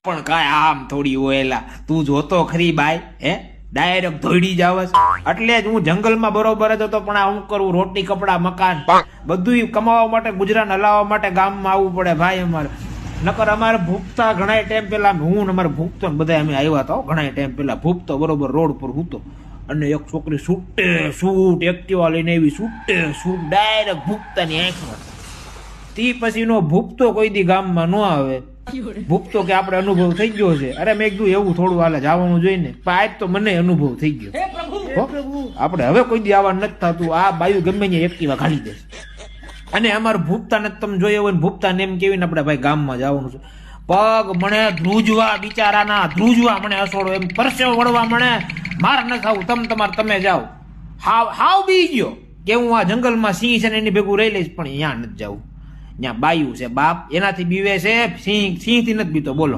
પણ કાંઈ આમ થોડી હોય તું જોતો ખરી બાય હે ડાયરેક્ટ ધોઈડી જાવસ એટલે જ હું જંગલમાં બરોબર જ હતો પણ આ હું કરું રોટી કપડા મકાન બધું કમાવા માટે ગુજરાન હલાવવા માટે ગામમાં આવવું પડે ભાઈ અમારે નકર અમારે ભૂખતા ઘણા ટાઈમ પેલા હું ને અમારે ભૂખતો ને બધા અમે આવ્યા હતા ઘણા ટાઈમ પેલા ભૂખતો બરોબર રોડ પર હૂતો અને એક છોકરી છૂટે શૂટ એક્ટિવા લઈને આવી છૂટે શૂટ ડાયરેક્ટ ભૂખતાની આંખમાં તી પછી નો ભૂખતો કોઈ દી ગામમાં ન આવે ભૂખતો કે આપણે અનુભવ થઈ ગયો છે અરે મેં કીધું એવું થોડું હાલે જવાનું જોઈને પણ આજ તો મને અનુભવ થઈ ગયો આપણે હવે કોઈ દી આવા નથી થતું આ બાયુ ગમે ત્યાં એક્ટિવા ઘાલી દેશે અને અમારે ભૂપતા ને તમે જોયો હોય ને ભૂપતા ને એમ કેવી ને આપણે ભાઈ ગામમાં જવાનું છે પગ મને ધ્રુજવા બિચારાના ધ્રુજવા મને અસોડો એમ પરસેવો વળવા મને મારે ન ખાવું તમે જાઓ હાવ બી ગયો કે હું આ જંગલમાં સિંહ છે ને એની ભેગું રહી લઈશ પણ અહીંયા નથી જવું ત્યાં બાયું છે બાપ એનાથી બીવે છે સિંહ થી નથી બીતો બોલો